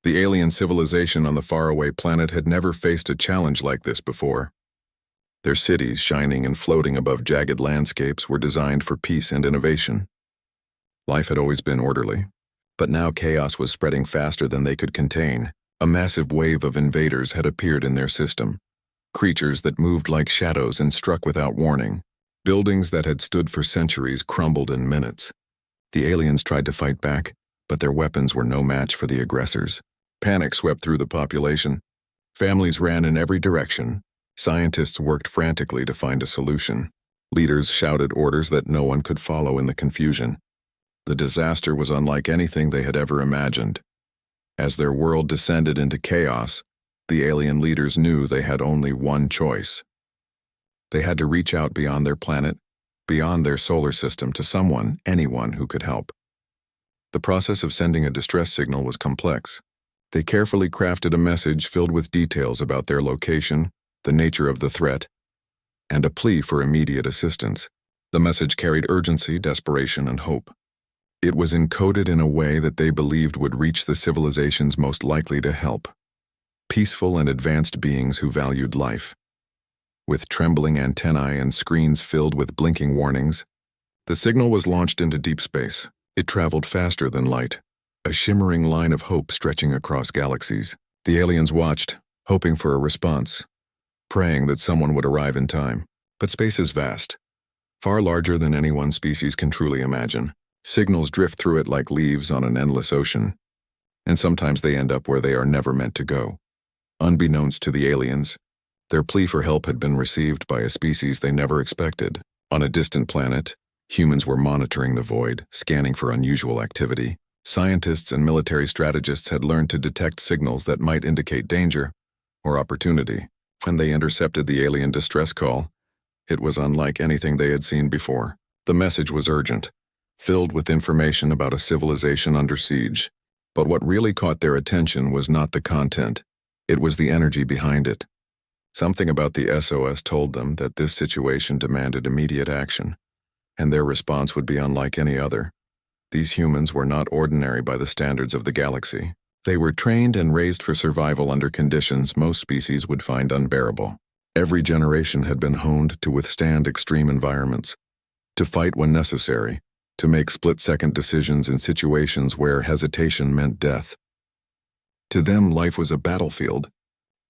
The alien civilization on the faraway planet had never faced a challenge like this before. Their cities, shining and floating above jagged landscapes, were designed for peace and innovation. Life had always been orderly, but now chaos was spreading faster than they could contain. A massive wave of invaders had appeared in their system. Creatures that moved like shadows and struck without warning. Buildings that had stood for centuries crumbled in minutes. The aliens tried to fight back, but their weapons were no match for the aggressors. Panic swept through the population. Families ran in every direction. Scientists worked frantically to find a solution. Leaders shouted orders that no one could follow in the confusion. The disaster was unlike anything they had ever imagined. As their world descended into chaos, the alien leaders knew they had only one choice. They had to reach out beyond their planet, beyond their solar system, to someone, anyone who could help. The process of sending a distress signal was complex. They carefully crafted a message filled with details about their location, the nature of the threat, and a plea for immediate assistance. The message carried urgency, desperation, and hope. It was encoded in a way that they believed would reach the civilizations most likely to help. Peaceful and advanced beings who valued life. With trembling antennae and screens filled with blinking warnings, the signal was launched into deep space. It traveled faster than light, a shimmering line of hope stretching across galaxies. The aliens watched, hoping for a response, praying that someone would arrive in time. But space is vast, far larger than any one species can truly imagine. Signals drift through it like leaves on an endless ocean, and sometimes they end up where they are never meant to go. Unbeknownst to the aliens, their plea for help had been received by a species they never expected. On a distant planet, humans were monitoring the void, scanning for unusual activity. Scientists and military strategists had learned to detect signals that might indicate danger or opportunity. When they intercepted the alien distress call, it was unlike anything they had seen before. The message was urgent, filled with information about a civilization under siege. But what really caught their attention was not the content. It was the energy behind it. Something about the SOS told them that this situation demanded immediate action, and their response would be unlike any other. These humans were not ordinary by the standards of the galaxy. They were trained and raised for survival under conditions most species would find unbearable. Every generation had been honed to withstand extreme environments, to fight when necessary, to make split-second decisions in situations where hesitation meant death. To them, life was a battlefield.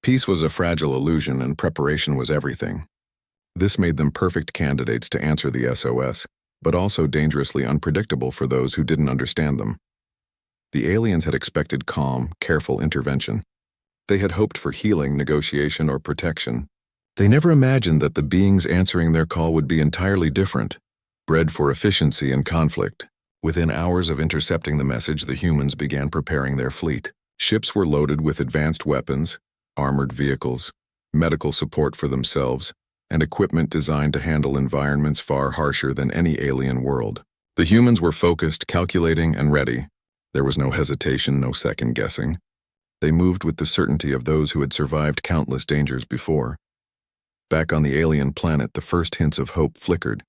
Peace was a fragile illusion, and preparation was everything. This made them perfect candidates to answer the SOS, but also dangerously unpredictable for those who didn't understand them. The aliens had expected calm, careful intervention. They had hoped for healing, negotiation, or protection. They never imagined that the beings answering their call would be entirely different, bred for efficiency and conflict. Within hours of intercepting the message, the humans began preparing their fleet. Ships were loaded with advanced weapons, armored vehicles, medical support for themselves, and equipment designed to handle environments far harsher than any alien world. The humans were focused, calculating, and ready. There was no hesitation, no second guessing. They moved with the certainty of those who had survived countless dangers before. Back on the alien planet, the first hints of hope flickered.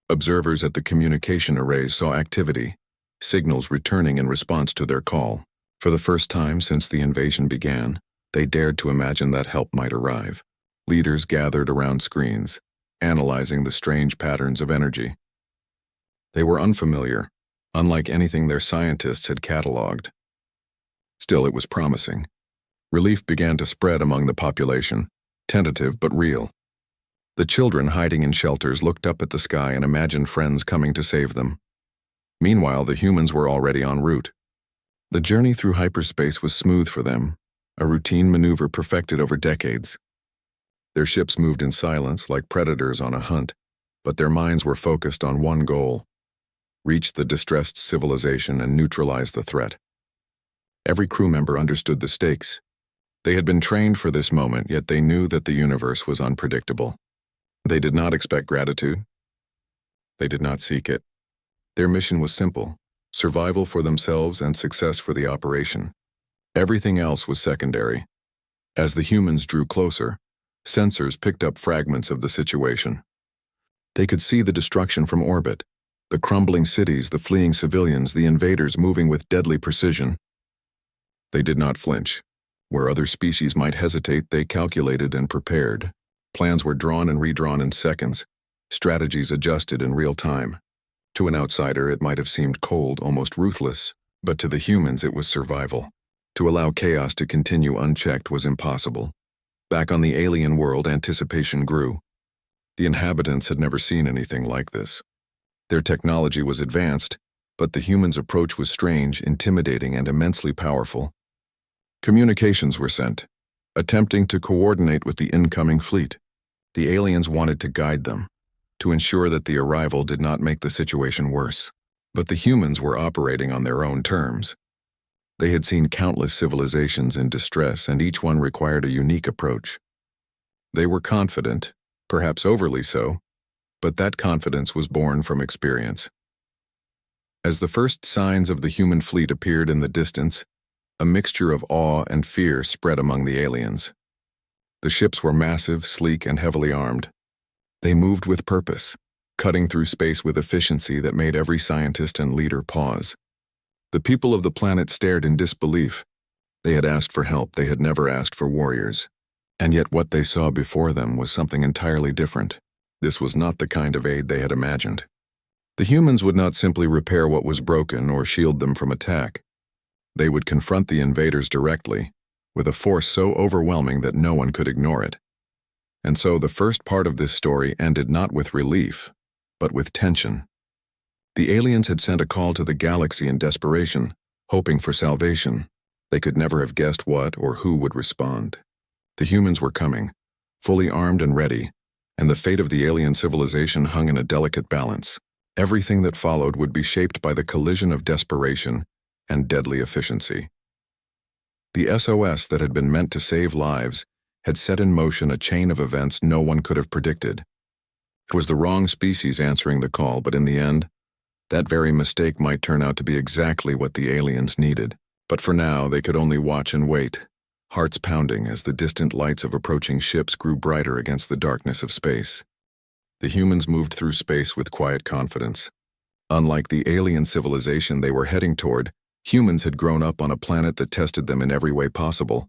Observers at the communication arrays saw activity, signals returning in response to their call. For the first time since the invasion began, they dared to imagine that help might arrive. Leaders gathered around screens, analyzing the strange patterns of energy. They were unfamiliar, unlike anything their scientists had cataloged. Still, it was promising. Relief began to spread among the population, tentative but real. The children hiding in shelters looked up at the sky and imagined friends coming to save them. Meanwhile, the humans were already en route. The journey through hyperspace was smooth for them, a routine maneuver perfected over decades. Their ships moved in silence like predators on a hunt, but their minds were focused on one goal: reach the distressed civilization and neutralize the threat. Every crew member understood the stakes. They had been trained for this moment, yet they knew that the universe was unpredictable. They did not expect gratitude. They did not seek it. Their mission was simple: survival for themselves and success for the operation. Everything else was secondary. As the humans drew closer, sensors picked up fragments of the situation. They could see the destruction from orbit, the crumbling cities, the fleeing civilians, the invaders moving with deadly precision. They did not flinch. Where other species might hesitate, they calculated and prepared. Plans were drawn and redrawn in seconds, strategies adjusted in real time. To an outsider, it might have seemed cold, almost ruthless, but to the humans it was survival. To allow chaos to continue unchecked was impossible. Back on the alien world, anticipation grew. The inhabitants had never seen anything like this. Their technology was advanced, but the humans' approach was strange, intimidating, and immensely powerful. Communications were sent, attempting to coordinate with the incoming fleet. The aliens wanted to guide them, to ensure that the arrival did not make the situation worse. But the humans were operating on their own terms. They had seen countless civilizations in distress, and each one required a unique approach. They were confident, perhaps overly so, but that confidence was born from experience. As the first signs of the human fleet appeared in the distance, a mixture of awe and fear spread among the aliens. The ships were massive, sleek, and heavily armed. They moved with purpose, cutting through space with efficiency that made every scientist and leader pause. The people of the planet stared in disbelief. They had asked for help, they had never asked for warriors. And yet what they saw before them was something entirely different. This was not the kind of aid they had imagined. The humans would not simply repair what was broken or shield them from attack. They would confront the invaders directly, with a force so overwhelming that no one could ignore it. And so the first part of this story ended not with relief, but with tension. The aliens had sent a call to the galaxy in desperation, hoping for salvation. They could never have guessed what or who would respond. The humans were coming, fully armed and ready, and the fate of the alien civilization hung in a delicate balance. Everything that followed would be shaped by the collision of desperation and deadly efficiency. The SOS that had been meant to save lives had set in motion a chain of events no one could have predicted. It was the wrong species answering the call, but in the end, that very mistake might turn out to be exactly what the aliens needed. But for now, they could only watch and wait, hearts pounding as the distant lights of approaching ships grew brighter against the darkness of space. The humans moved through space with quiet confidence. Unlike the alien civilization they were heading toward, humans had grown up on a planet that tested them in every way possible.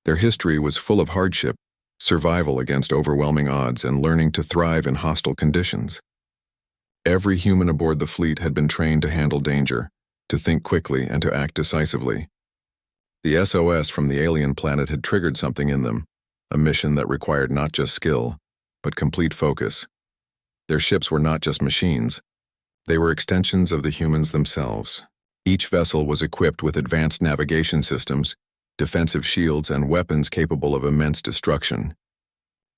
Their history was full of hardship, survival against overwhelming odds, and learning to thrive in hostile conditions. Every human aboard the fleet had been trained to handle danger, to think quickly, and to act decisively. The SOS from the alien planet had triggered something in them, a mission that required not just skill, but complete focus. Their ships were not just machines. They were extensions of the humans themselves. Each vessel was equipped with advanced navigation systems, defensive shields, and weapons capable of immense destruction.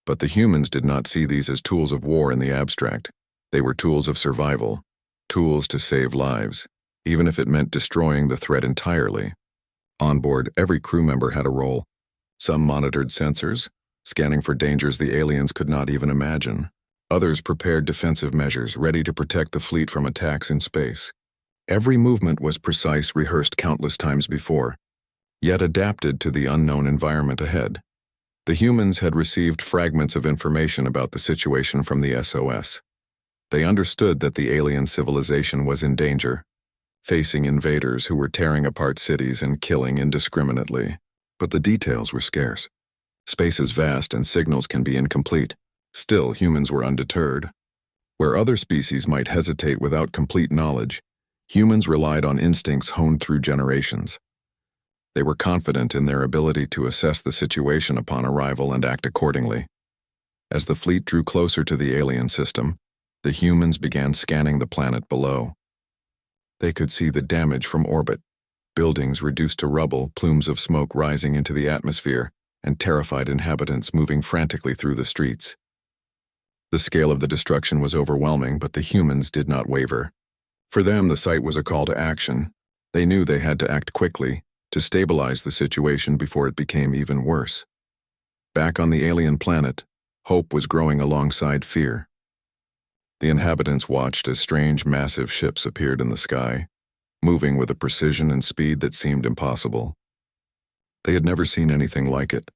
But the humans did not see these as tools of war in the abstract. They were tools of survival, tools to save lives, even if it meant destroying the threat entirely. On board, every crew member had a role. Some monitored sensors, scanning for dangers the aliens could not even imagine. Others prepared defensive measures, ready to protect the fleet from attacks in space. Every movement was precise, rehearsed countless times before, yet adapted to the unknown environment ahead. The humans had received fragments of information about the situation from the SOS. They understood that the alien civilization was in danger, facing invaders who were tearing apart cities and killing indiscriminately. But the details were scarce. Space is vast and signals can be incomplete. Still, humans were undeterred. Where other species might hesitate without complete knowledge, humans relied on instincts honed through generations. They were confident in their ability to assess the situation upon arrival and act accordingly. As the fleet drew closer to the alien system, the humans began scanning the planet below. They could see the damage from orbit, buildings reduced to rubble, plumes of smoke rising into the atmosphere, and terrified inhabitants moving frantically through the streets. The scale of the destruction was overwhelming, but the humans did not waver. For them, the sight was a call to action. They knew they had to act quickly, to stabilize the situation before it became even worse. Back on the alien planet, hope was growing alongside fear. The inhabitants watched as strange, massive ships appeared in the sky, moving with a precision and speed that seemed impossible. They had never seen anything like it.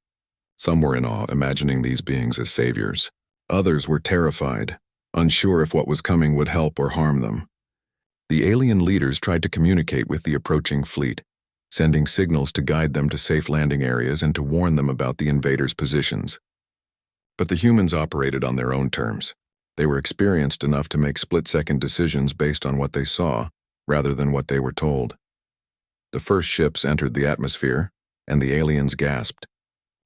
Some were in awe, imagining these beings as saviors. Others were terrified, unsure if what was coming would help or harm them. The alien leaders tried to communicate with the approaching fleet, sending signals to guide them to safe landing areas and to warn them about the invaders' positions. But the humans operated on their own terms. They were experienced enough to make split-second decisions based on what they saw, rather than what they were told. The first ships entered the atmosphere, and the aliens gasped.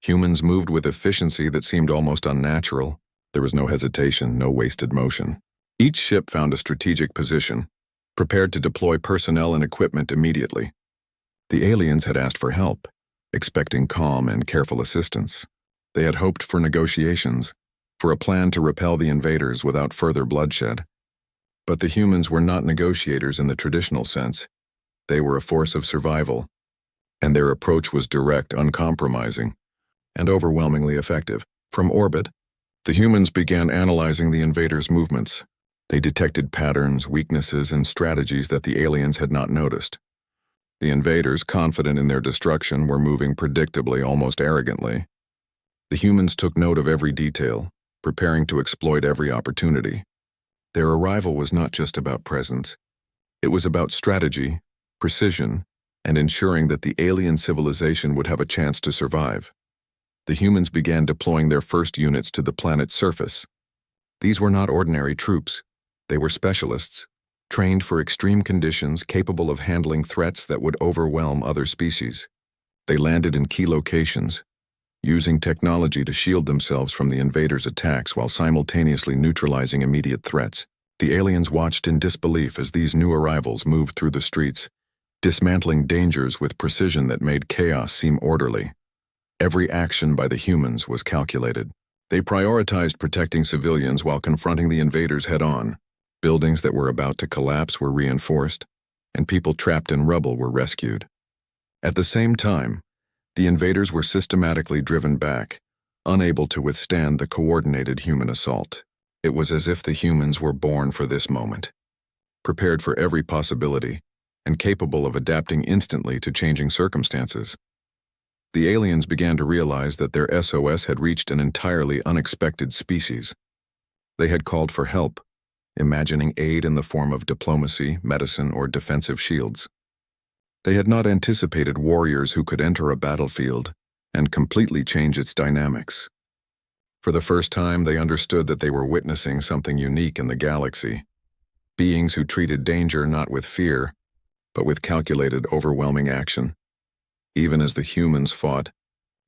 Humans moved with efficiency that seemed almost unnatural. There was no hesitation, no wasted motion. Each ship found a strategic position, prepared to deploy personnel and equipment immediately. The aliens had asked for help, expecting calm and careful assistance. They had hoped for negotiations, for a plan to repel the invaders without further bloodshed. But the humans were not negotiators in the traditional sense. They were a force of survival, and their approach was direct, uncompromising, and overwhelmingly effective. From orbit, the humans began analyzing the invaders' movements. They detected patterns, weaknesses, and strategies that the aliens had not noticed. The invaders, confident in their destruction, were moving predictably, almost arrogantly. The humans took note of every detail, preparing to exploit every opportunity. Their arrival was not just about presence. It was about strategy, precision, and ensuring that the alien civilization would have a chance to survive. The humans began deploying their first units to the planet's surface. These were not ordinary troops. They were specialists, trained for extreme conditions, capable of handling threats that would overwhelm other species. They landed in key locations, using technology to shield themselves from the invaders' attacks while simultaneously neutralizing immediate threats. The aliens watched in disbelief as these new arrivals moved through the streets, dismantling dangers with precision that made chaos seem orderly. Every action by the humans was calculated. They prioritized protecting civilians while confronting the invaders head-on. Buildings that were about to collapse were reinforced, and people trapped in rubble were rescued. At the same time, the invaders were systematically driven back, unable to withstand the coordinated human assault. It was as if the humans were born for this moment, prepared for every possibility, and capable of adapting instantly to changing circumstances. The aliens began to realize that their SOS had reached an entirely unexpected species. They had called for help, imagining aid in the form of diplomacy, medicine, or defensive shields. They had not anticipated warriors who could enter a battlefield and completely change its dynamics. For the first time, they understood that they were witnessing something unique in the galaxy. Beings who treated danger not with fear, but with calculated, overwhelming action. Even as the humans fought,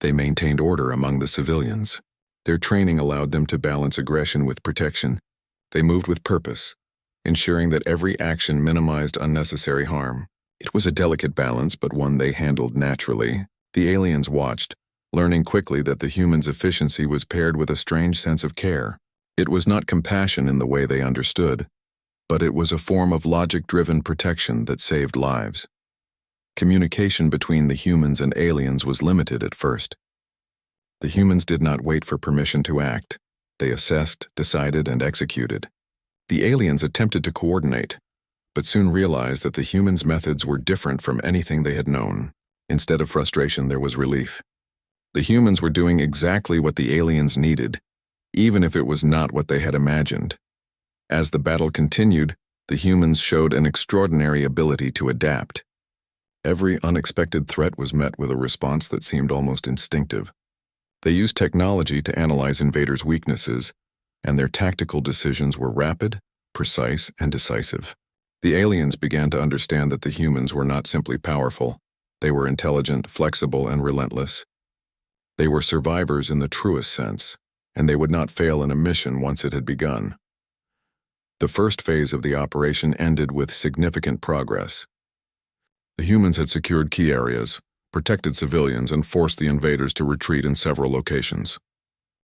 they maintained order among the civilians. Their training allowed them to balance aggression with protection. They moved with purpose, ensuring that every action minimized unnecessary harm. It was a delicate balance, but one they handled naturally. The aliens watched, learning quickly that the humans' efficiency was paired with a strange sense of care. It was not compassion in the way they understood, but it was a form of logic-driven protection that saved lives. Communication between the humans and aliens was limited at first. The humans did not wait for permission to act. They assessed, decided, and executed. The aliens attempted to coordinate, but soon realized that the humans' methods were different from anything they had known. Instead of frustration, there was relief. The humans were doing exactly what the aliens needed, even if it was not what they had imagined. As the battle continued, the humans showed an extraordinary ability to adapt. Every unexpected threat was met with a response that seemed almost instinctive. They used technology to analyze invaders' weaknesses, and their tactical decisions were rapid, precise, and decisive. The aliens began to understand that the humans were not simply powerful. They were intelligent, flexible, and relentless. They were survivors in the truest sense, and they would not fail in a mission once it had begun. The first phase of the operation ended with significant progress. The humans had secured key areas, protected civilians, and forced the invaders to retreat in several locations.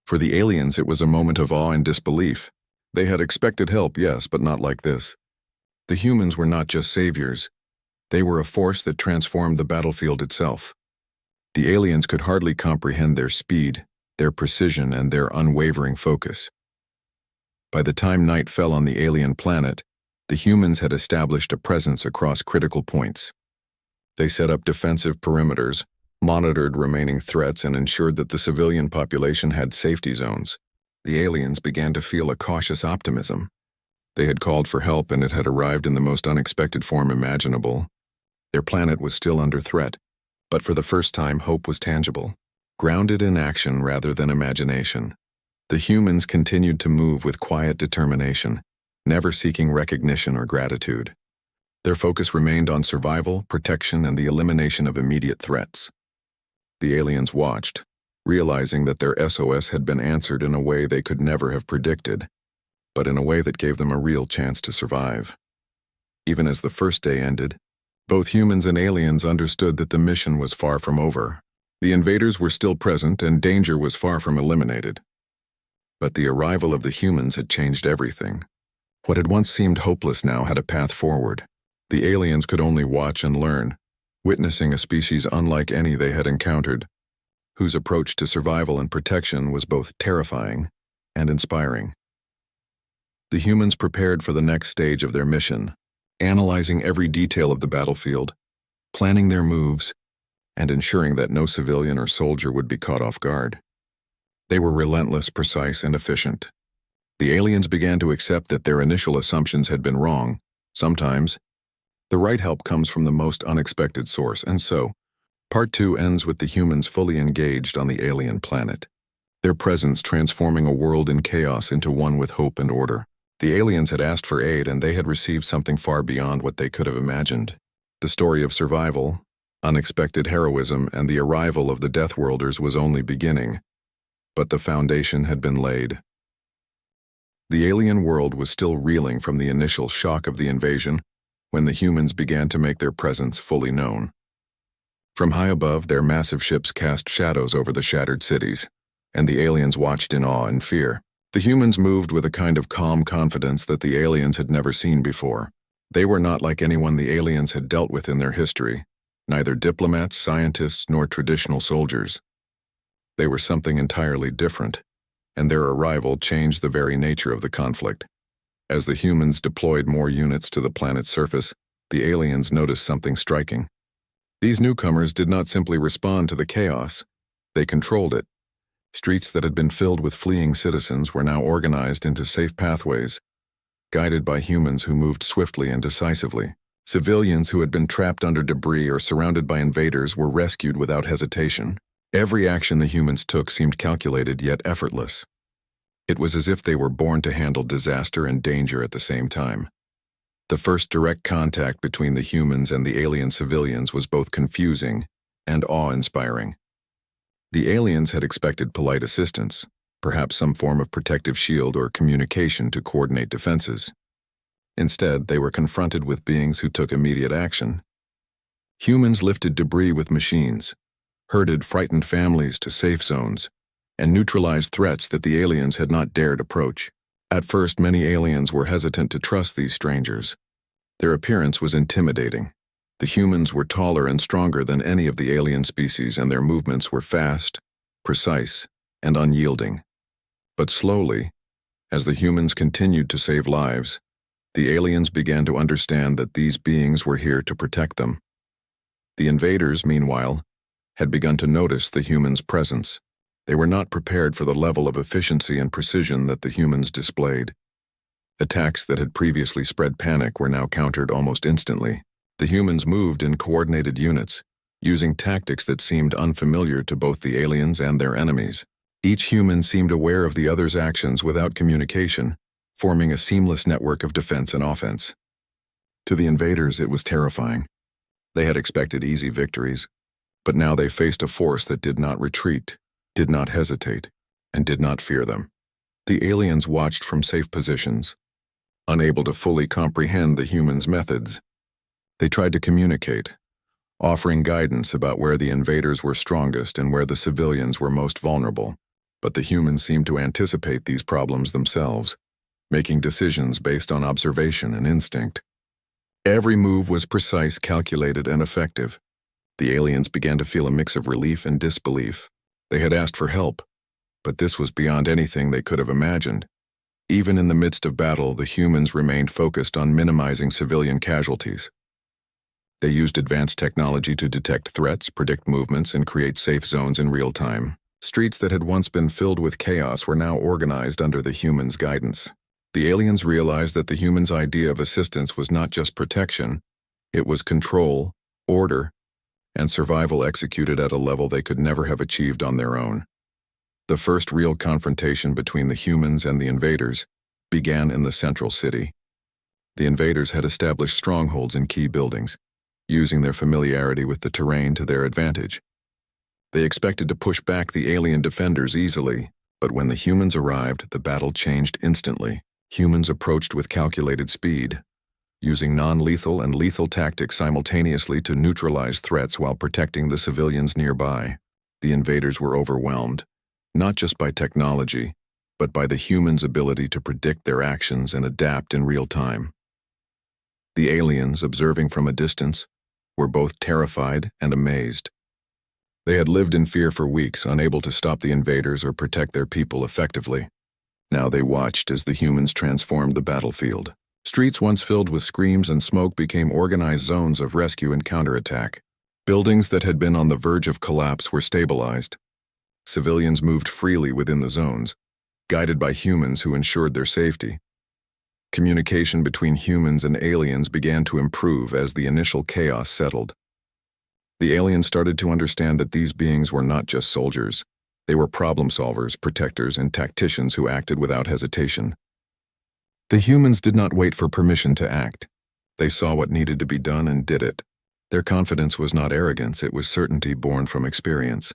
For the aliens, it was a moment of awe and disbelief. They had expected help, yes, but not like this. The humans were not just saviors. They were a force that transformed the battlefield itself. The aliens could hardly comprehend their speed, their precision, and their unwavering focus. By the time night fell on the alien planet, the humans had established a presence across critical points. They set up defensive perimeters, monitored remaining threats, and ensured that the civilian population had safety zones. The aliens began to feel a cautious optimism. They had called for help, and it had arrived in the most unexpected form imaginable. Their planet was still under threat, But for the first time, hope was tangible, grounded in action rather than imagination. The humans continued to move with quiet determination, never seeking recognition or gratitude. Their focus remained on survival, protection, and the elimination of immediate threats. The aliens watched, realizing that their SOS had been answered in a way they could never have predicted, but in a way that gave them a real chance to survive. Even as the first day ended, both humans and aliens understood that the mission was far from over. The invaders were still present and danger was far from eliminated. But the arrival of the humans had changed everything. What had once seemed hopeless now had a path forward. The aliens could only watch and learn, witnessing a species unlike any they had encountered, whose approach to survival and protection was both terrifying and inspiring. The humans prepared for the next stage of their mission, analyzing every detail of the battlefield, planning their moves, and ensuring that no civilian or soldier would be caught off guard. They were relentless, precise, and efficient. The aliens began to accept that their initial assumptions had been wrong. Sometimes, the right help comes from the most unexpected source, and so, Part 2 ends with the humans fully engaged on the alien planet, their presence transforming a world in chaos into one with hope and order. The aliens had asked for aid, and they had received something far beyond what they could have imagined. The story of survival, unexpected heroism, and the arrival of the Deathworlders was only beginning, but the foundation had been laid. The alien world was still reeling from the initial shock of the invasion when the humans began to make their presence fully known. From high above, their massive ships cast shadows over the shattered cities, and the aliens watched in awe and fear. The humans moved with a kind of calm confidence that the aliens had never seen before. They were not like anyone the aliens had dealt with in their history, neither diplomats, scientists, nor traditional soldiers. They were something entirely different, and their arrival changed the very nature of the conflict. As the humans deployed more units to the planet's surface, the aliens noticed something striking. These newcomers did not simply respond to the chaos, they controlled it. Streets that had been filled with fleeing citizens were now organized into safe pathways, guided by humans who moved swiftly and decisively. Civilians who had been trapped under debris or surrounded by invaders were rescued without hesitation. Every action the humans took seemed calculated yet effortless. It was as if they were born to handle disaster and danger at the same time. The first direct contact between the humans and the alien civilians was both confusing and awe-inspiring. The aliens had expected polite assistance, perhaps some form of protective shield or communication to coordinate defenses. Instead, they were confronted with beings who took immediate action. Humans lifted debris with machines, herded frightened families to safe zones, and neutralized threats that the aliens had not dared approach. At first, many aliens were hesitant to trust these strangers. Their appearance was intimidating. The humans were taller and stronger than any of the alien species, and their movements were fast, precise, and unyielding. But slowly, as the humans continued to save lives, the aliens began to understand that these beings were here to protect them. The invaders, meanwhile, had begun to notice the humans' presence. They were not prepared for the level of efficiency and precision that the humans displayed. Attacks that had previously spread panic were now countered almost instantly. The humans moved in coordinated units, using tactics that seemed unfamiliar to both the aliens and their enemies. Each human seemed aware of the other's actions without communication, forming a seamless network of defense and offense. To the invaders, it was terrifying. They had expected easy victories, but now they faced a force that did not retreat, did not hesitate, and did not fear them. The aliens watched from safe positions, unable to fully comprehend the humans' methods. They tried to communicate, offering guidance about where the invaders were strongest and where the civilians were most vulnerable. But the humans seemed to anticipate these problems themselves, making decisions based on observation and instinct. Every move was precise, calculated, and effective. The aliens began to feel a mix of relief and disbelief. They had asked for help, but this was beyond anything they could have imagined. Even in the midst of battle, the humans remained focused on minimizing civilian casualties. They used advanced technology to detect threats, predict movements, and create safe zones in real time. Streets that had once been filled with chaos were now organized under the humans' guidance. The aliens realized that the humans' idea of assistance was not just protection, it was control, order, and survival executed at a level they could never have achieved on their own. The first real confrontation between the humans and the invaders began in the central city. The invaders had established strongholds in key buildings, using their familiarity with the terrain to their advantage. They expected to push back the alien defenders easily, but when the humans arrived, the battle changed instantly. Humans approached with calculated speed, using non-lethal and lethal tactics simultaneously to neutralize threats while protecting the civilians nearby. The invaders were overwhelmed, not just by technology, but by the humans' ability to predict their actions and adapt in real time. The aliens, observing from a distance, were both terrified and amazed. They had lived in fear for weeks, unable to stop the invaders or protect their people effectively. Now they watched as the humans transformed the battlefield. Streets once filled with screams and smoke became organized zones of rescue and counterattack. Buildings that had been on the verge of collapse were stabilized. Civilians moved freely within the zones, guided by humans who ensured their safety. Communication between humans and aliens began to improve as the initial chaos settled. The aliens started to understand that these beings were not just soldiers. They were problem solvers, protectors, and tacticians who acted without hesitation. The humans did not wait for permission to act. They saw what needed to be done and did it. Their confidence was not arrogance, it was certainty born from experience.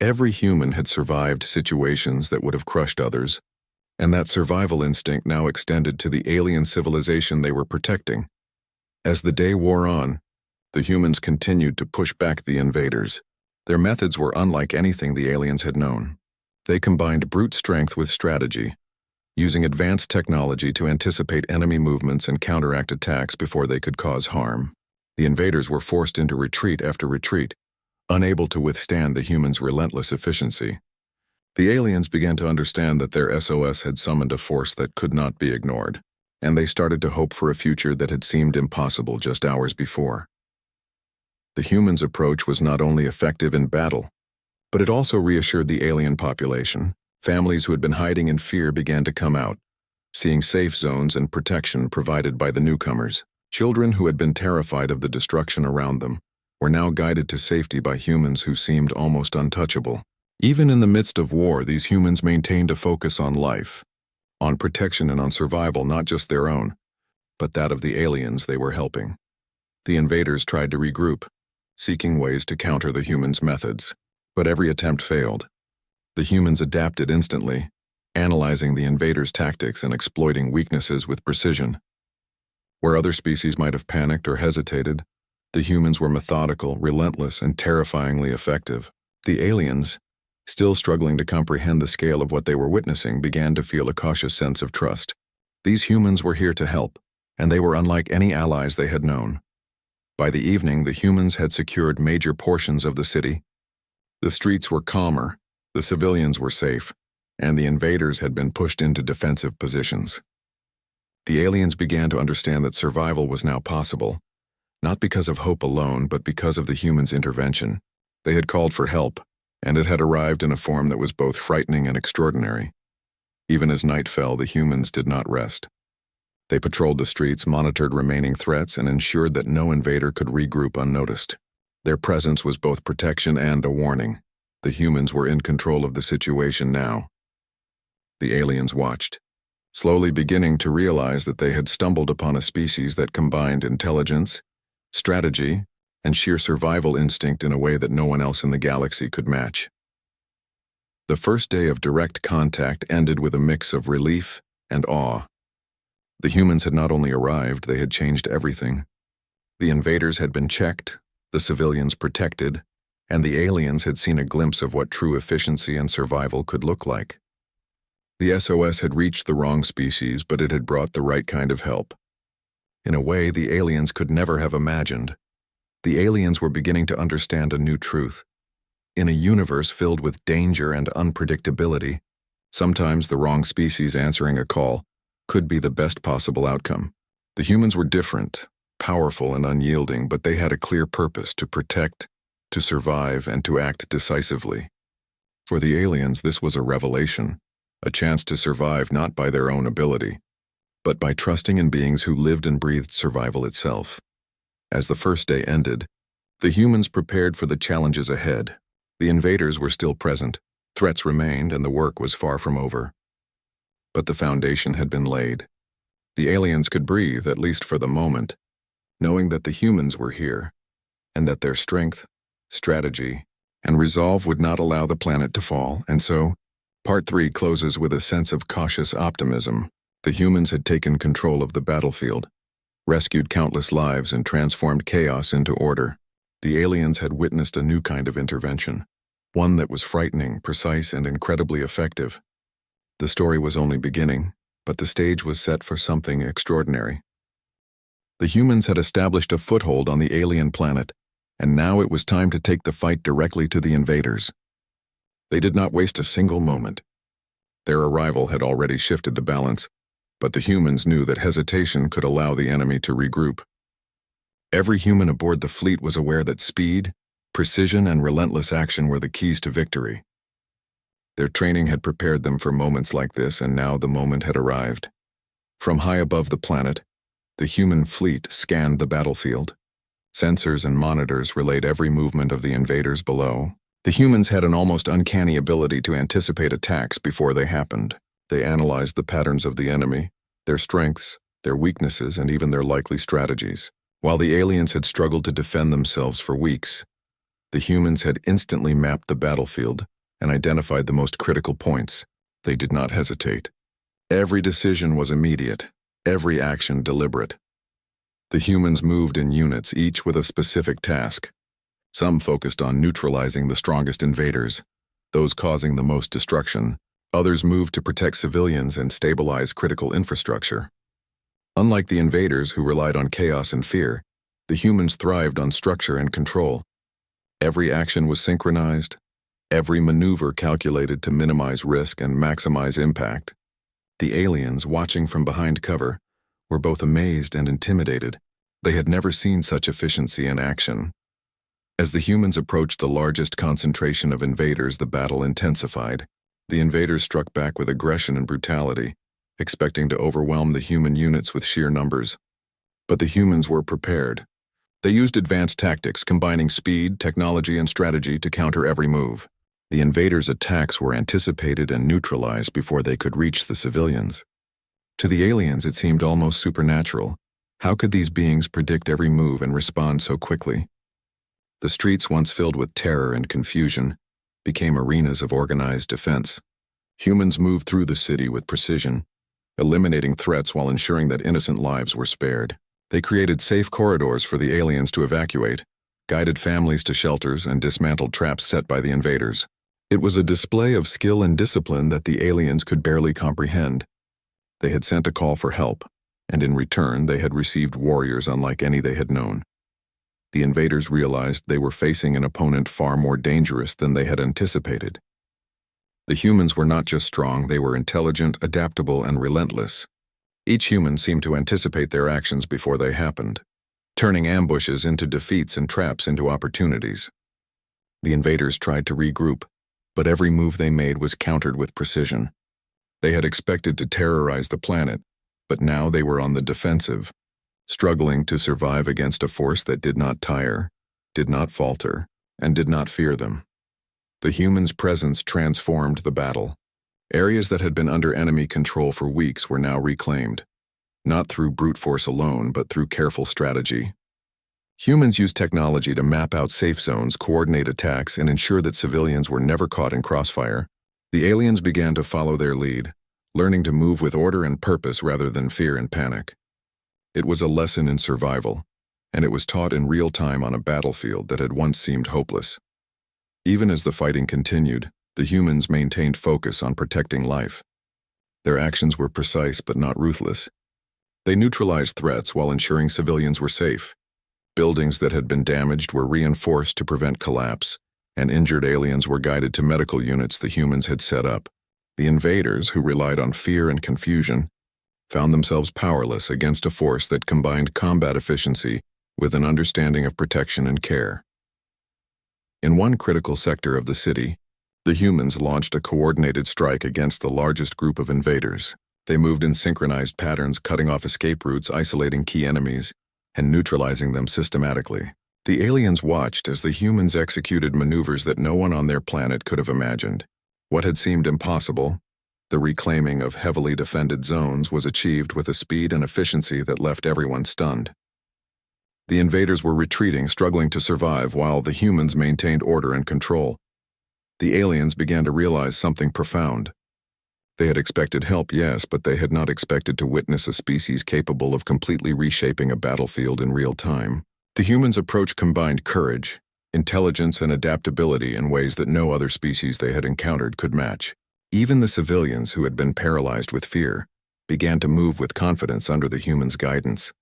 Every human had survived situations that would have crushed others, and that survival instinct now extended to the alien civilization they were protecting. As the day wore on, the humans continued to push back the invaders. Their methods were unlike anything the aliens had known. They combined brute strength with strategy, using advanced technology to anticipate enemy movements and counteract attacks before they could cause harm. The invaders were forced into retreat after retreat, unable to withstand the humans' relentless efficiency. The aliens began to understand that their SOS had summoned a force that could not be ignored, and they started to hope for a future that had seemed impossible just hours before. The humans' approach was not only effective in battle, but it also reassured the alien population. Families who had been hiding in fear began to come out, seeing safe zones and protection provided by the newcomers. Children who had been terrified of the destruction around them were now guided to safety by humans who seemed almost untouchable. Even in the midst of war, these humans maintained a focus on life, on protection and on survival, not just their own, but that of the aliens they were helping. The invaders tried to regroup, seeking ways to counter the humans' methods, but every attempt failed. The humans adapted instantly, analyzing the invaders' tactics and exploiting weaknesses with precision. Where other species might have panicked or hesitated, the humans were methodical, relentless, and terrifyingly effective. The aliens, still struggling to comprehend the scale of what they were witnessing, began to feel a cautious sense of trust. These humans were here to help, and they were unlike any allies they had known. By the evening, the humans had secured major portions of the city. The streets were calmer, the civilians were safe, and the invaders had been pushed into defensive positions. The aliens began to understand that survival was now possible, not because of hope alone, but because of the humans' intervention. They had called for help, and it had arrived in a form that was both frightening and extraordinary. Even as night fell, the humans did not rest. They patrolled the streets, monitored remaining threats, and ensured that no invader could regroup unnoticed. Their presence was both protection and a warning. The humans were in control of the situation now. The aliens watched, slowly beginning to realize that they had stumbled upon a species that combined intelligence, strategy, and sheer survival instinct in a way that no one else in the galaxy could match. The first day of direct contact ended with a mix of relief and awe. The humans had not only arrived, they had changed everything. The invaders had been checked, the civilians protected, and the aliens had seen a glimpse of what true efficiency and survival could look like. The SOS had reached the wrong species, but it had brought the right kind of help. In a way the aliens could never have imagined. The aliens were beginning to understand a new truth. In a universe filled with danger and unpredictability, sometimes the wrong species answering a call could be the best possible outcome. The humans were different, powerful and unyielding, but they had a clear purpose: to protect, to survive, and to act decisively. For the aliens, this was a revelation, a chance to survive not by their own ability, but by trusting in beings who lived and breathed survival itself. As the first day ended, The humans prepared for the challenges ahead. The invaders were still present, threats remained, and the work was far from over. But the foundation had been laid. The aliens could breathe, at least for the moment, knowing that the humans were here, and that their strength, strategy, and resolve would not allow the planet to fall. And so, Part 3 closes with a sense of cautious optimism. The humans had taken control of the battlefield, rescued countless lives, and transformed chaos into order. The aliens had witnessed a new kind of intervention, one that was frightening, precise, and incredibly effective. The story was only beginning, but the stage was set for something extraordinary. The humans had established a foothold on the alien planet, and now it was time to take the fight directly to the invaders. They did not waste a single moment. Their arrival had already shifted the balance, but the humans knew that hesitation could allow the enemy to regroup. Every human aboard the fleet was aware that speed, precision, and relentless action were the keys to victory. Their training had prepared them for moments like this, and now the moment had arrived. From high above the planet, the human fleet scanned the battlefield. Sensors and monitors relayed every movement of the invaders below. The humans had an almost uncanny ability to anticipate attacks before they happened. They analyzed the patterns of the enemy, their strengths, their weaknesses, and even their likely strategies. While the aliens had struggled to defend themselves for weeks, the humans had instantly mapped the battlefield and identified the most critical points. They did not hesitate. Every decision was immediate, every action deliberate. The humans moved in units, each with a specific task. Some focused on neutralizing the strongest invaders, those causing the most destruction. Others moved to protect civilians and stabilize critical infrastructure. Unlike the invaders who relied on chaos and fear, the humans thrived on structure and control. Every action was synchronized, every maneuver calculated to minimize risk and maximize impact. The aliens, watching from behind cover, were both amazed and intimidated. They had never seen such efficiency in action. As the humans approached the largest concentration of invaders, the battle intensified. The invaders struck back with aggression and brutality, expecting to overwhelm the human units with sheer numbers. But the humans were prepared. They used advanced tactics, combining speed, technology, and strategy to counter every move. The invaders' attacks were anticipated and neutralized before they could reach the civilians. To the aliens, it seemed almost supernatural. How could these beings predict every move and respond so quickly? The streets, once filled with terror and confusion, became arenas of organized defense. Humans moved through the city with precision, eliminating threats while ensuring that innocent lives were spared. They created safe corridors for the aliens to evacuate, guided families to shelters, and dismantled traps set by the invaders. It was a display of skill and discipline that the aliens could barely comprehend. They had sent a call for help, and in return they had received warriors unlike any they had known. The invaders realized they were facing an opponent far more dangerous than they had anticipated. The humans were not just strong, they were intelligent, adaptable, and relentless. Each human seemed to anticipate their actions before they happened, turning ambushes into defeats and traps into opportunities. The invaders tried to regroup, but every move they made was countered with precision. They had expected to terrorize the planet, but now they were on the defensive, struggling to survive against a force that did not tire, did not falter, and did not fear them. The humans' presence transformed the battle. Areas that had been under enemy control for weeks were now reclaimed, not through brute force alone, but through careful strategy. Humans used technology to map out safe zones, coordinate attacks, and ensure that civilians were never caught in crossfire. The aliens began to follow their lead, learning to move with order and purpose rather than fear and panic. It was a lesson in survival, and it was taught in real time on a battlefield that had once seemed hopeless. Even as the fighting continued, the humans maintained focus on protecting life. Their actions were precise but not ruthless. They neutralized threats while ensuring civilians were safe. Buildings that had been damaged were reinforced to prevent collapse, and injured aliens were guided to medical units the humans had set up. The invaders, who relied on fear and confusion, found themselves powerless against a force that combined combat efficiency with an understanding of protection and care. In one critical sector of the city, the humans launched a coordinated strike against the largest group of invaders. They moved in synchronized patterns, cutting off escape routes, isolating key enemies, and neutralizing them systematically. The aliens watched as the humans executed maneuvers that no one on their planet could have imagined. What had seemed impossible, the reclaiming of heavily defended zones, was achieved with a speed and efficiency that left everyone stunned. The invaders were retreating, struggling to survive, while the humans maintained order and control. The aliens began to realize something profound. They had expected help, yes, but they had not expected to witness a species capable of completely reshaping a battlefield in real time. The humans' approach combined courage, intelligence, and adaptability in ways that no other species they had encountered could match. Even the civilians, who had been paralyzed with fear, began to move with confidence under the humans' guidance.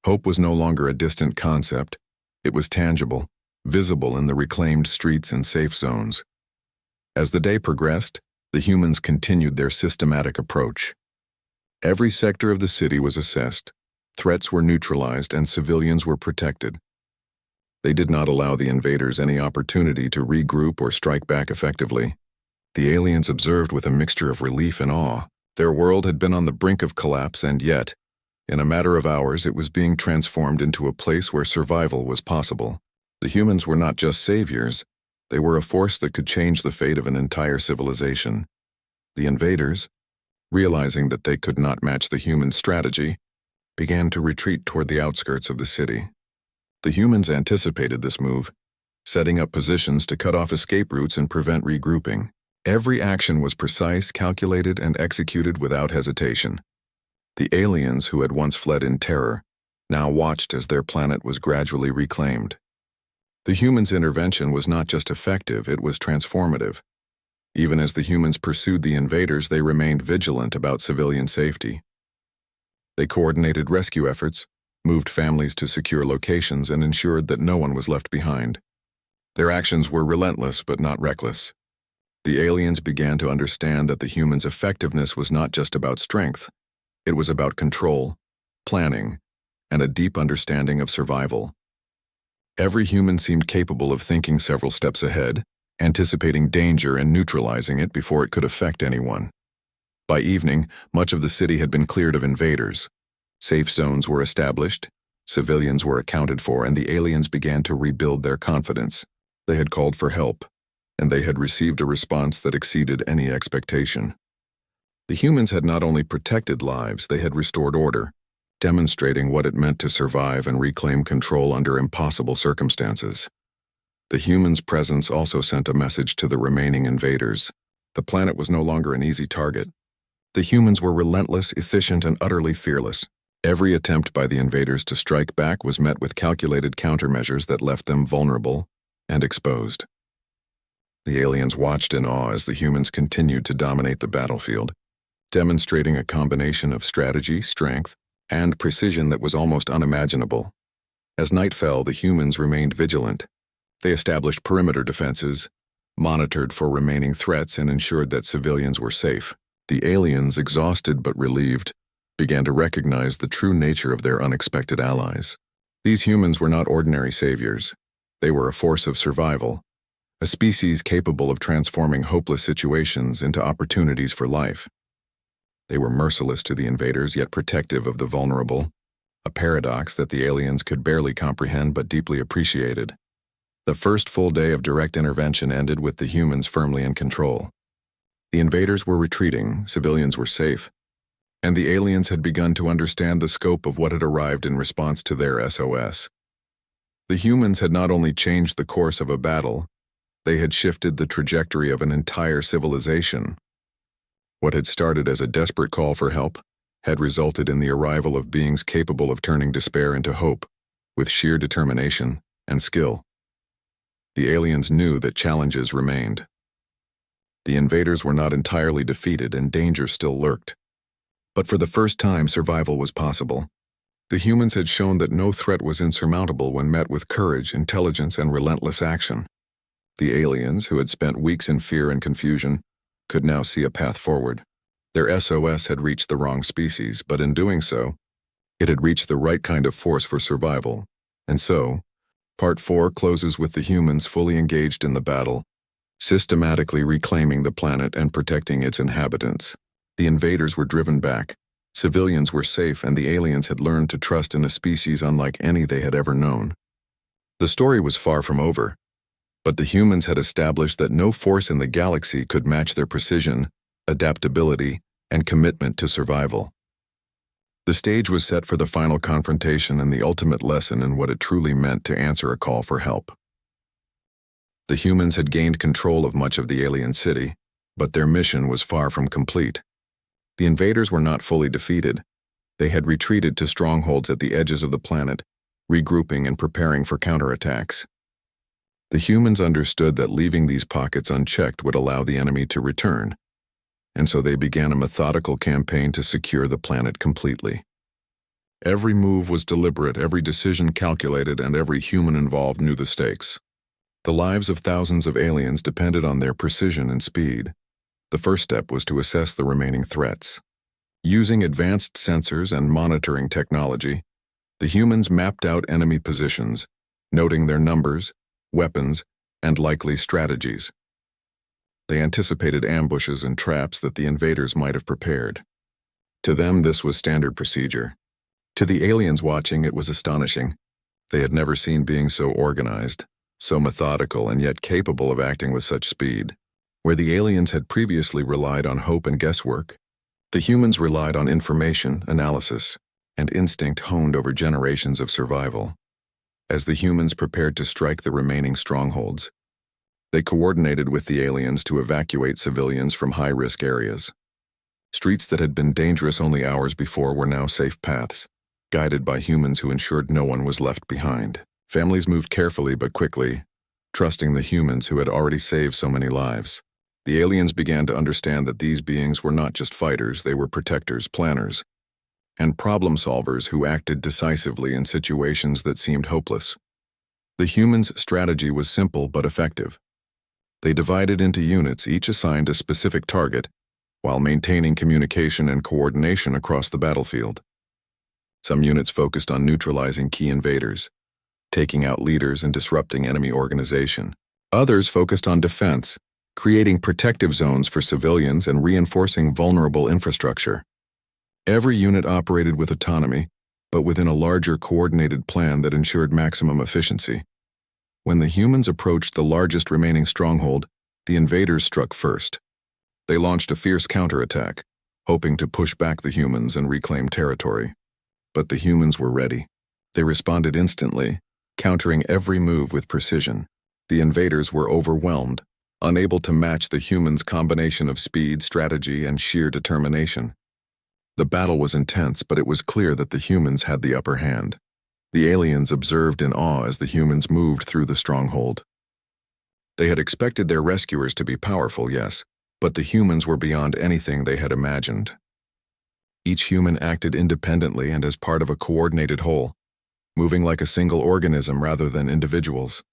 Hope was no longer a distant concept. It was tangible, visible in the reclaimed streets and safe zones. As the day progressed, the humans continued their systematic approach. Every sector of the city was assessed, threats were neutralized, and civilians were protected. They did not allow the invaders any opportunity to regroup or strike back effectively. The aliens observed with a mixture of relief and awe. Their world had been on the brink of collapse, and yet, in a matter of hours, it was being transformed into a place where survival was possible. The humans were not just saviors, they were a force that could change the fate of an entire civilization. The invaders, realizing that they could not match the human strategy, began to retreat toward the outskirts of the city. The humans anticipated this move, setting up positions to cut off escape routes and prevent regrouping. Every action was precise, calculated, and executed without hesitation. The aliens, who had once fled in terror, now watched as their planet was gradually reclaimed. The humans' intervention was not just effective, it was transformative. Even as the humans pursued the invaders, they remained vigilant about civilian safety. They coordinated rescue efforts, moved families to secure locations, and ensured that no one was left behind. Their actions were relentless but not reckless. The aliens began to understand that the humans' effectiveness was not just about strength. It was about control, planning, and a deep understanding of survival. Every human seemed capable of thinking several steps ahead, anticipating danger and neutralizing it before it could affect anyone. By evening, much of the city had been cleared of invaders. Safe zones were established, civilians were accounted for, and the aliens began to rebuild their confidence. They had called for help, and they had received a response that exceeded any expectation. The humans had not only protected lives, they had restored order, demonstrating what it meant to survive and reclaim control under impossible circumstances. The humans' presence also sent a message to the remaining invaders. The planet was no longer an easy target. The humans were relentless, efficient, and utterly fearless. Every attempt by the invaders to strike back was met with calculated countermeasures that left them vulnerable and exposed. The aliens watched in awe as the humans continued to dominate the battlefield, demonstrating a combination of strategy, strength, and precision that was almost unimaginable. As night fell, the humans remained vigilant. They established perimeter defenses, monitored for remaining threats, and ensured that civilians were safe. The aliens, exhausted but relieved, began to recognize the true nature of their unexpected allies. These humans were not ordinary saviors. They were a force of survival, a species capable of transforming hopeless situations into opportunities for life. They were merciless to the invaders, yet protective of the vulnerable, a paradox that the aliens could barely comprehend but deeply appreciated. The first full day of direct intervention ended with the humans firmly in control. The invaders were retreating, civilians were safe, and the aliens had begun to understand the scope of what had arrived in response to their SOS. The humans had not only changed the course of a battle, they had shifted the trajectory of an entire civilization. What had started as a desperate call for help had resulted in the arrival of beings capable of turning despair into hope, with sheer determination and skill. The aliens knew that challenges remained. The invaders were not entirely defeated and danger still lurked. But for the first time, survival was possible. The humans had shown that no threat was insurmountable when met with courage, intelligence, and relentless action. The aliens, who had spent weeks in fear and confusion, could now see a path forward. Their SOS had reached the wrong species, but in doing so, it had reached the right kind of force for survival. And so, Part 4 closes with the humans fully engaged in the battle, systematically reclaiming the planet and protecting its inhabitants. The invaders were driven back, civilians were safe, and the aliens had learned to trust in a species unlike any they had ever known. The story was far from over, but the humans had established that no force in the galaxy could match their precision, adaptability, and commitment to survival. The stage was set for the final confrontation and the ultimate lesson in what it truly meant to answer a call for help. The humans had gained control of much of the alien city, but their mission was far from complete. The invaders were not fully defeated. They had retreated to strongholds at the edges of the planet, regrouping and preparing for counterattacks. The humans understood that leaving these pockets unchecked would allow the enemy to return, and so they began a methodical campaign to secure the planet completely. Every move was deliberate, every decision calculated, and every human involved knew the stakes. The lives of thousands of aliens depended on their precision and speed. The first step was to assess the remaining threats. Using advanced sensors and monitoring technology, the humans mapped out enemy positions, noting their numbers, weapons, and likely strategies. They anticipated ambushes and traps that the invaders might have prepared. To them, this was standard procedure. To the aliens watching, it was astonishing. They had never seen beings so organized, so methodical, and yet capable of acting with such speed. Where the aliens had previously relied on hope and guesswork, the humans relied on information, analysis, and instinct honed over generations of survival. As the humans prepared to strike the remaining strongholds, they coordinated with the aliens to evacuate civilians from high-risk areas. Streets that had been dangerous only hours before were now safe paths, guided by humans who ensured no one was left behind. Families moved carefully but quickly, trusting the humans who had already saved so many lives. The aliens began to understand that these beings were not just fighters, they were protectors, planners, and problem solvers who acted decisively in situations that seemed hopeless. The humans' strategy was simple but effective. They divided into units, each assigned a specific target, while maintaining communication and coordination across the battlefield. Some units focused on neutralizing key invaders, taking out leaders and disrupting enemy organization. Others focused on defense, creating protective zones for civilians and reinforcing vulnerable infrastructure. Every unit operated with autonomy, but within a larger coordinated plan that ensured maximum efficiency. When the humans approached the largest remaining stronghold, the invaders struck first. They launched a fierce counterattack, hoping to push back the humans and reclaim territory. But the humans were ready. They responded instantly, countering every move with precision. The invaders were overwhelmed, unable to match the humans' combination of speed, strategy, and sheer determination. The battle was intense, but it was clear that the humans had the upper hand. The aliens observed in awe as the humans moved through the stronghold. They had expected their rescuers to be powerful, yes, but the humans were beyond anything they had imagined. Each human acted independently and as part of a coordinated whole, moving like a single organism rather than individuals.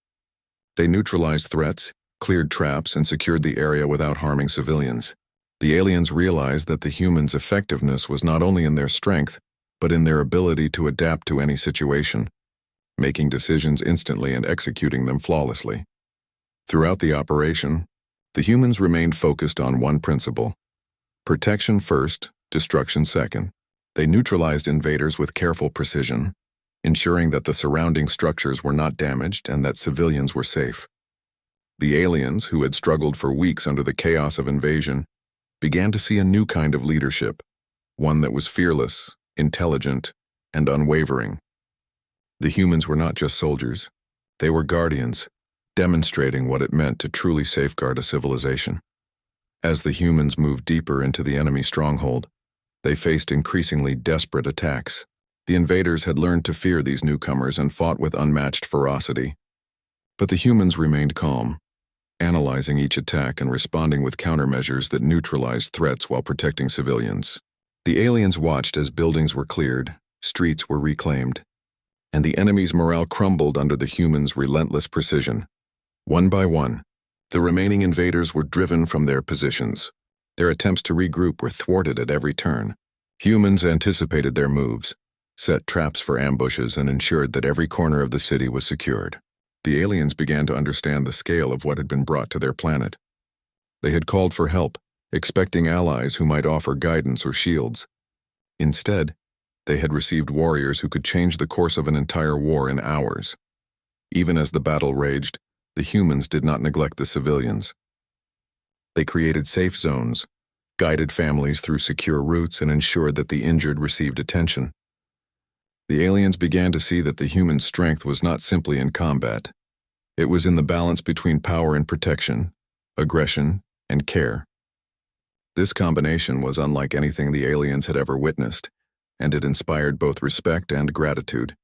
They neutralized threats, cleared traps, and secured the area without harming civilians. The aliens realized that the humans' effectiveness was not only in their strength, but in their ability to adapt to any situation, making decisions instantly and executing them flawlessly. Throughout the operation, the humans remained focused on one principle: protection first, destruction second. They neutralized invaders with careful precision, ensuring that the surrounding structures were not damaged and that civilians were safe. The aliens, who had struggled for weeks under the chaos of invasion, began to see a new kind of leadership, one that was fearless, intelligent, and unwavering. The humans were not just soldiers. They were guardians, demonstrating what it meant to truly safeguard a civilization. As the humans moved deeper into the enemy stronghold, they faced increasingly desperate attacks. The invaders had learned to fear these newcomers and fought with unmatched ferocity. But the humans remained calm, analyzing each attack and responding with countermeasures that neutralized threats while protecting civilians. The aliens watched as buildings were cleared, streets were reclaimed, and the enemy's morale crumbled under the humans' relentless precision. One by one, the remaining invaders were driven from their positions. Their attempts to regroup were thwarted at every turn. Humans anticipated their moves, set traps for ambushes, and ensured that every corner of the city was secured. The aliens began to understand the scale of what had been brought to their planet. They had called for help, expecting allies who might offer guidance or shields. Instead, they had received warriors who could change the course of an entire war in hours. Even as the battle raged, the humans did not neglect the civilians. They created safe zones, guided families through secure routes, and ensured that the injured received attention. The aliens began to see that the human strength was not simply in combat. It was in the balance between power and protection, aggression and care. This combination was unlike anything the aliens had ever witnessed, and it inspired both respect and gratitude.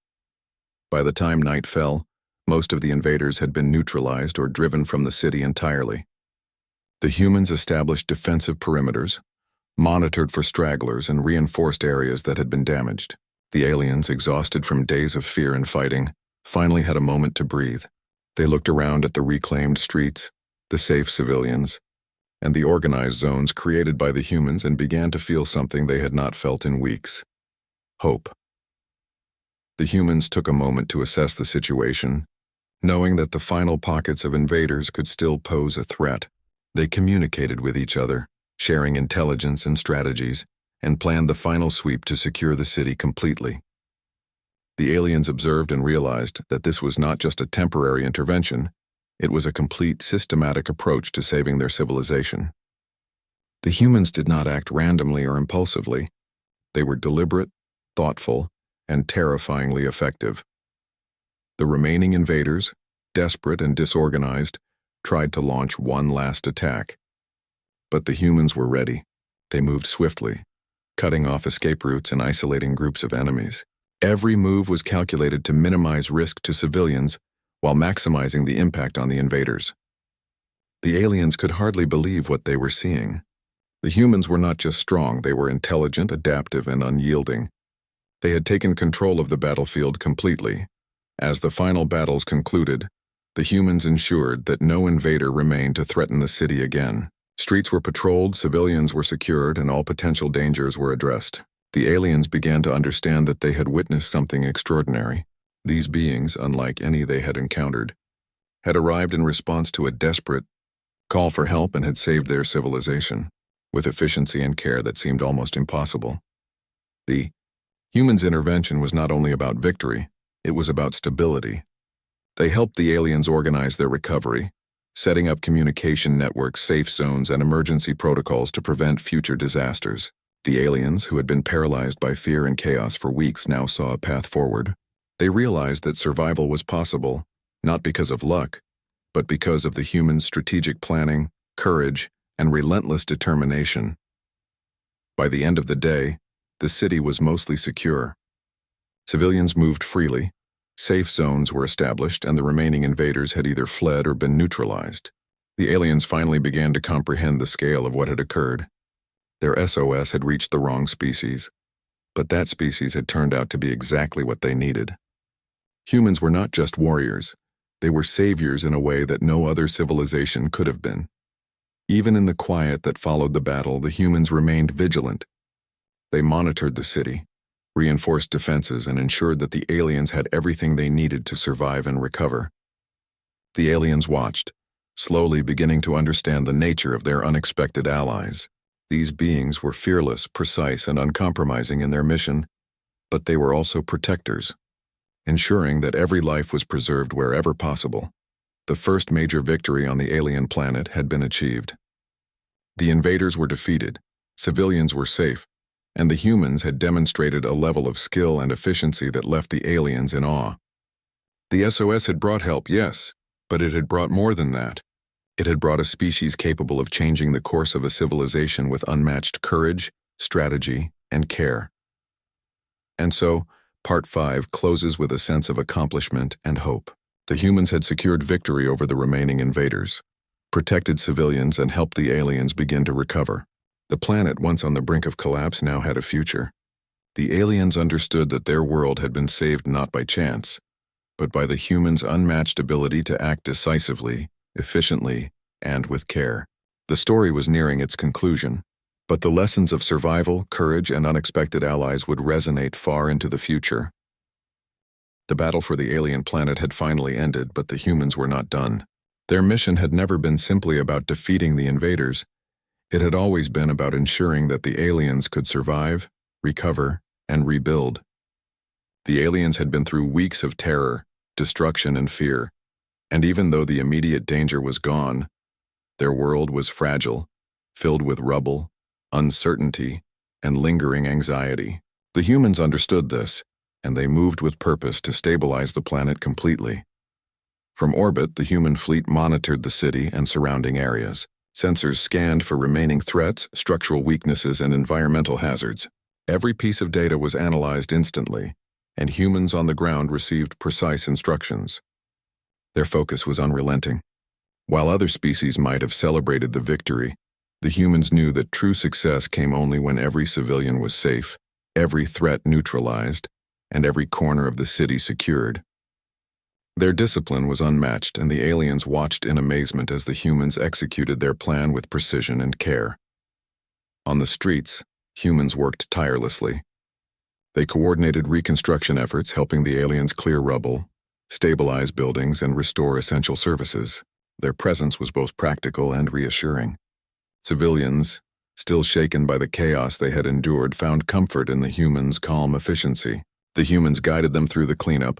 By the time night fell, most of the invaders had been neutralized or driven from the city entirely. The humans established defensive perimeters, monitored for stragglers, and reinforced areas that had been damaged. The aliens, exhausted from days of fear and fighting, finally had a moment to breathe. They looked around at the reclaimed streets, the safe civilians, and the organized zones created by the humans and began to feel something they had not felt in weeks: hope. The humans took a moment to assess the situation, knowing that the final pockets of invaders could still pose a threat. They communicated with each other, sharing intelligence and strategies, and planned the final sweep to secure the city completely. The aliens observed and realized that this was not just a temporary intervention, it was a complete, systematic approach to saving their civilization. The humans did not act randomly or impulsively. They were deliberate, thoughtful, and terrifyingly effective. The remaining invaders, desperate and disorganized, tried to launch one last attack. But the humans were ready. They moved swiftly, cutting off escape routes and isolating groups of enemies. Every move was calculated to minimize risk to civilians while maximizing the impact on the invaders. The aliens could hardly believe what they were seeing. The humans were not just strong, they were intelligent, adaptive, and unyielding. They had taken control of the battlefield completely. As the final battles concluded, the humans ensured that no invader remained to threaten the city again. Streets were patrolled, civilians were secured, and all potential dangers were addressed. The aliens began to understand that they had witnessed something extraordinary. These beings, unlike any they had encountered, had arrived in response to a desperate call for help and had saved their civilization, with efficiency and care that seemed almost impossible. The humans' intervention was not only about victory, it was about stability. They helped the aliens organize their recovery, setting up communication networks, safe zones, and emergency protocols to prevent future disasters. The aliens, who had been paralyzed by fear and chaos for weeks, now saw a path forward. They realized that survival was possible, not because of luck, but because of the humans' strategic planning, courage, and relentless determination. By the end of the day, the city was mostly secure. Civilians moved freely, safe zones were established, and the remaining invaders had either fled or been neutralized. The aliens finally began to comprehend the scale of what had occurred. Their SOS had reached the wrong species, but that species had turned out to be exactly what they needed. Humans were not just warriors, they were saviors in a way that no other civilization could have been. Even in the quiet that followed the battle, the humans remained vigilant. They monitored the city, reinforced defenses, and ensured that the aliens had everything they needed to survive and recover. The aliens watched, slowly beginning to understand the nature of their unexpected allies. These beings were fearless, precise, and uncompromising in their mission, but they were also protectors, ensuring that every life was preserved wherever possible. The first major victory on the alien planet had been achieved. The invaders were defeated, civilians were safe, and the humans had demonstrated a level of skill and efficiency that left the aliens in awe. The SOS had brought help, yes, but it had brought more than that. It had brought a species capable of changing the course of a civilization with unmatched courage, strategy, and care. And so, Part 5 closes with a sense of accomplishment and hope. The humans had secured victory over the remaining invaders, protected civilians, and helped the aliens begin to recover. The planet, once on the brink of collapse, now had a future. The aliens understood that their world had been saved not by chance, but by the humans' unmatched ability to act decisively, efficiently, and with care. The story was nearing its conclusion, but the lessons of survival, courage, and unexpected allies would resonate far into the future. The battle for the alien planet had finally ended, but the humans were not done. Their mission had never been simply about defeating the invaders. It had always been about ensuring that the aliens could survive, recover, and rebuild. The aliens had been through weeks of terror, destruction, and fear. And even though the immediate danger was gone, their world was fragile, filled with rubble, uncertainty, and lingering anxiety. The humans understood this, and they moved with purpose to stabilize the planet completely. From orbit, the human fleet monitored the city and surrounding areas. Sensors scanned for remaining threats, structural weaknesses, and environmental hazards. Every piece of data was analyzed instantly, and humans on the ground received precise instructions. Their focus was unrelenting. While other species might have celebrated the victory, the humans knew that true success came only when every civilian was safe, every threat neutralized, and every corner of the city secured. Their discipline was unmatched, and the aliens watched in amazement as the humans executed their plan with precision and care. On the streets, humans worked tirelessly. They coordinated reconstruction efforts, helping the aliens clear rubble, stabilize buildings, and restore essential services. Their presence was both practical and reassuring. Civilians, still shaken by the chaos they had endured, found comfort in the humans' calm efficiency. The humans guided them through the cleanup,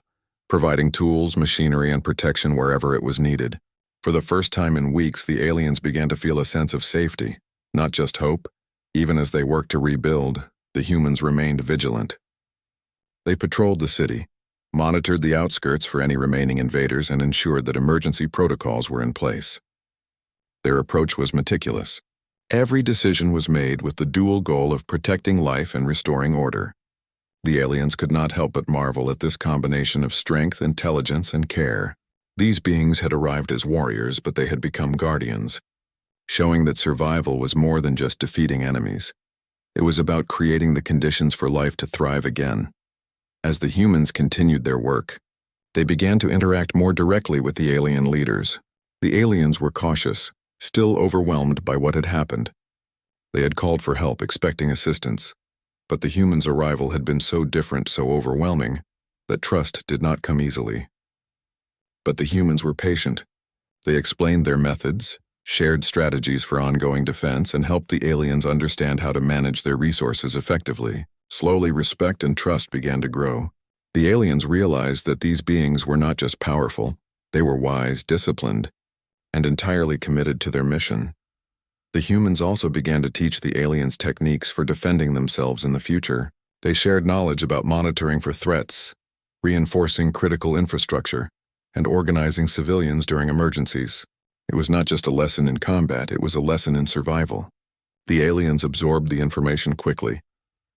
providing tools, machinery, and protection wherever it was needed. For the first time in weeks, the aliens began to feel a sense of safety, not just hope. Even as they worked to rebuild, the humans remained vigilant. They patrolled the city, monitored the outskirts for any remaining invaders, and ensured that emergency protocols were in place. Their approach was meticulous. Every decision was made with the dual goal of protecting life and restoring order. The aliens could not help but marvel at this combination of strength, intelligence, and care. These beings had arrived as warriors, but they had become guardians, showing that survival was more than just defeating enemies. It was about creating the conditions for life to thrive again. As the humans continued their work, they began to interact more directly with the alien leaders. The aliens were cautious, still overwhelmed by what had happened. They had called for help, expecting assistance, but the humans' arrival had been so different, so overwhelming, that trust did not come easily. But the humans were patient. They explained their methods, shared strategies for ongoing defense, and helped the aliens understand how to manage their resources effectively. Slowly, respect and trust began to grow. The aliens realized that these beings were not just powerful, they were wise, disciplined, and entirely committed to their mission. The humans also began to teach the aliens techniques for defending themselves in the future. They shared knowledge about monitoring for threats, reinforcing critical infrastructure, and organizing civilians during emergencies. It was not just a lesson in combat, it was a lesson in survival. The aliens absorbed the information quickly,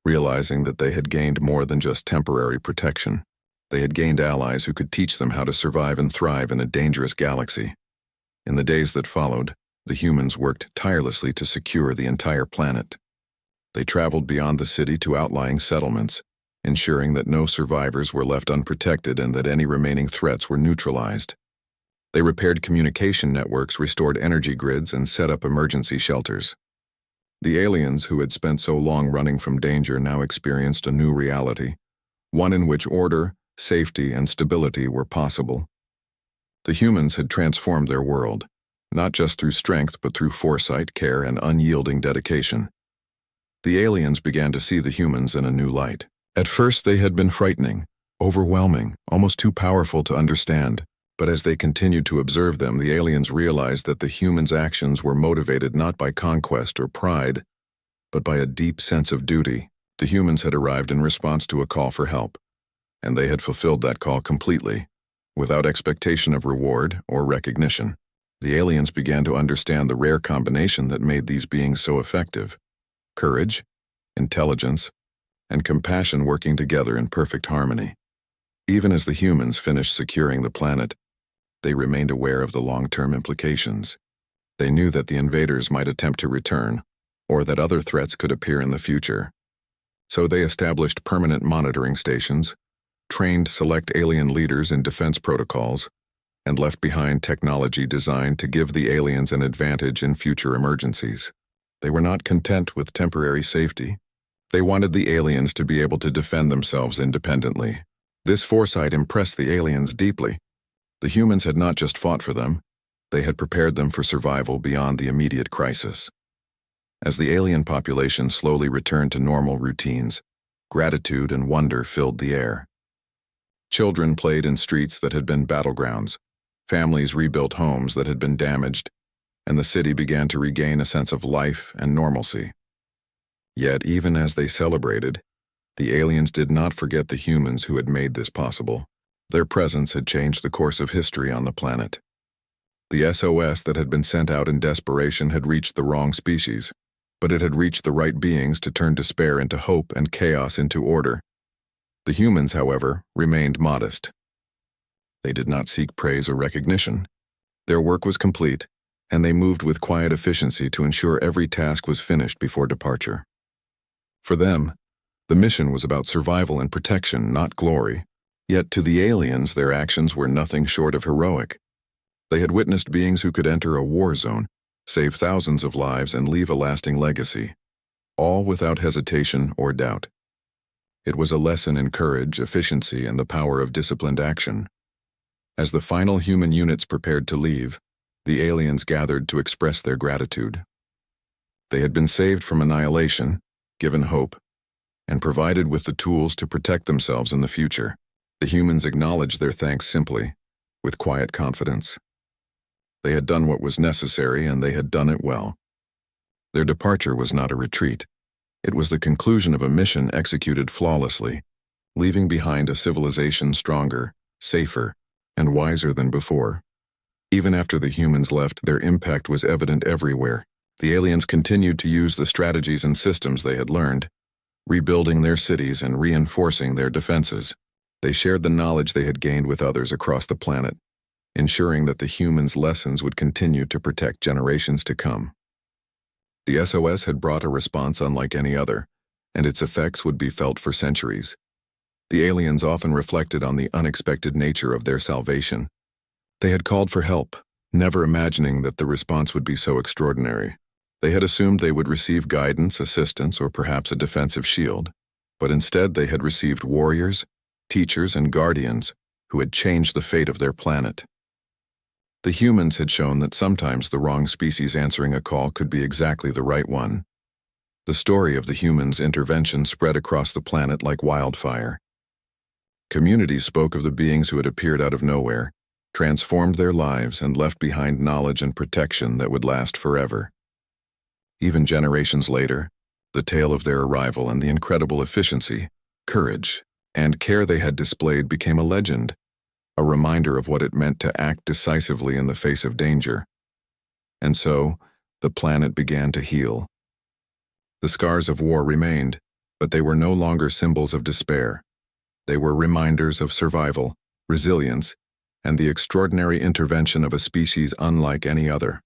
realizing that they had gained more than just temporary protection. They had gained allies who could teach them how to survive and thrive in a dangerous galaxy. In the days that followed, the humans worked tirelessly to secure the entire planet. They traveled beyond the city to outlying settlements, ensuring that no survivors were left unprotected and that any remaining threats were neutralized. They repaired communication networks, restored energy grids, and set up emergency shelters. The aliens, who had spent so long running from danger, now experienced a new reality, one in which order, safety, and stability were possible. The humans had transformed their world, not just through strength but through foresight, care, and unyielding dedication. The aliens began to see the humans in a new light. At first they had been frightening, overwhelming, almost too powerful to understand. But as they continued to observe them, the aliens realized that the humans' actions were motivated not by conquest or pride, but by a deep sense of duty. The humans had arrived in response to a call for help, and they had fulfilled that call completely, without expectation of reward or recognition. The aliens began to understand the rare combination that made these beings so effective: courage, intelligence, and compassion working together in perfect harmony. Even as the humans finished securing the planet, they remained aware of the long-term implications. They knew that the invaders might attempt to return, or that other threats could appear in the future. So they established permanent monitoring stations, trained select alien leaders in defense protocols, and left behind technology designed to give the aliens an advantage in future emergencies. They were not content with temporary safety. They wanted the aliens to be able to defend themselves independently. This foresight impressed the aliens deeply. The humans had not just fought for them, they had prepared them for survival beyond the immediate crisis. As the alien population slowly returned to normal routines, gratitude and wonder filled the air. Children played in streets that had been battlegrounds. Families rebuilt homes that had been damaged, and the city began to regain a sense of life and normalcy. Yet, even as they celebrated, the aliens did not forget the humans who had made this possible. Their presence had changed the course of history on the planet. The SOS that had been sent out in desperation had reached the wrong species, but it had reached the right beings to turn despair into hope and chaos into order. The humans, however, remained modest. They did not seek praise or recognition. Their work was complete, and they moved with quiet efficiency to ensure every task was finished before departure. For them, the mission was about survival and protection, not glory. Yet to the aliens, their actions were nothing short of heroic. They had witnessed beings who could enter a war zone, save thousands of lives, and leave a lasting legacy, all without hesitation or doubt. It was a lesson in courage, efficiency, and the power of disciplined action. As the final human units prepared to leave, the aliens gathered to express their gratitude. They had been saved from annihilation, given hope, and provided with the tools to protect themselves in the future. The humans acknowledged their thanks simply, with quiet confidence. They had done what was necessary, and they had done it well. Their departure was not a retreat. It was the conclusion of a mission executed flawlessly, leaving behind a civilization stronger, safer, and wiser than before. Even after the humans left, their impact was evident everywhere. The aliens continued to use the strategies and systems they had learned, rebuilding their cities and reinforcing their defenses. They shared the knowledge they had gained with others across the planet, ensuring that the humans' lessons would continue to protect generations to come. The SOS had brought a response unlike any other, and its effects would be felt for centuries. The aliens often reflected on the unexpected nature of their salvation. They had called for help, never imagining that the response would be so extraordinary. They had assumed they would receive guidance, assistance, or perhaps a defensive shield, but instead they had received warriors, teachers, and guardians who had changed the fate of their planet. The humans had shown that sometimes the wrong species answering a call could be exactly the right one. The story of the humans' intervention spread across the planet like wildfire. Communities spoke of the beings who had appeared out of nowhere, transformed their lives, and left behind knowledge and protection that would last forever. Even generations later, the tale of their arrival and the incredible efficiency, courage, and care they had displayed became a legend, a reminder of what it meant to act decisively in the face of danger. And so, the planet began to heal. The scars of war remained, but they were no longer symbols of despair. They were reminders of survival, resilience, and the extraordinary intervention of a species unlike any other.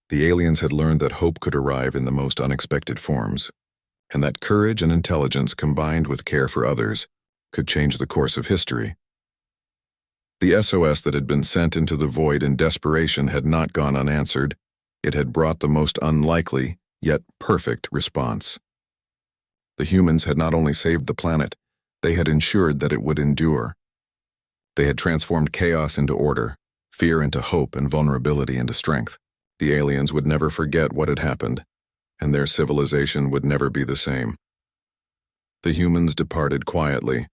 The aliens had learned that hope could arrive in the most unexpected forms, and that courage and intelligence combined with care for others could change the course of history. The SOS that had been sent into the void in desperation had not gone unanswered. It had brought the most unlikely, yet perfect response. The humans had not only saved the planet, they had ensured that it would endure. They had transformed chaos into order, fear into hope, and vulnerability into strength. The aliens would never forget what had happened, and their civilization would never be the same. The humans departed quietly,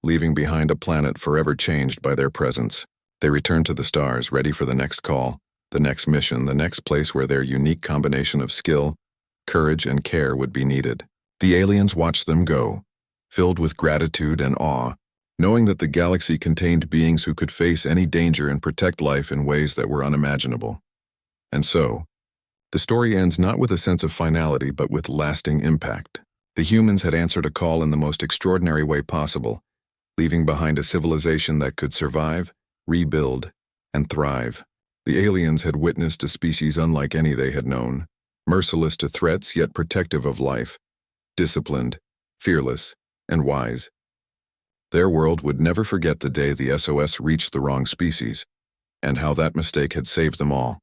leaving behind a planet forever changed by their presence. They returned to the stars, ready for the next call, the next mission, the next place where their unique combination of skill, courage, and care would be needed. The aliens watched them go, filled with gratitude and awe, knowing that the galaxy contained beings who could face any danger and protect life in ways that were unimaginable. And so, the story ends not with a sense of finality but with lasting impact. The humans had answered a call in the most extraordinary way possible, leaving behind a civilization that could survive, rebuild, and thrive. The aliens had witnessed a species unlike any they had known, merciless to threats yet protective of life, disciplined, fearless, and wise. Their world would never forget the day the SOS reached the wrong species, and how that mistake had saved them all.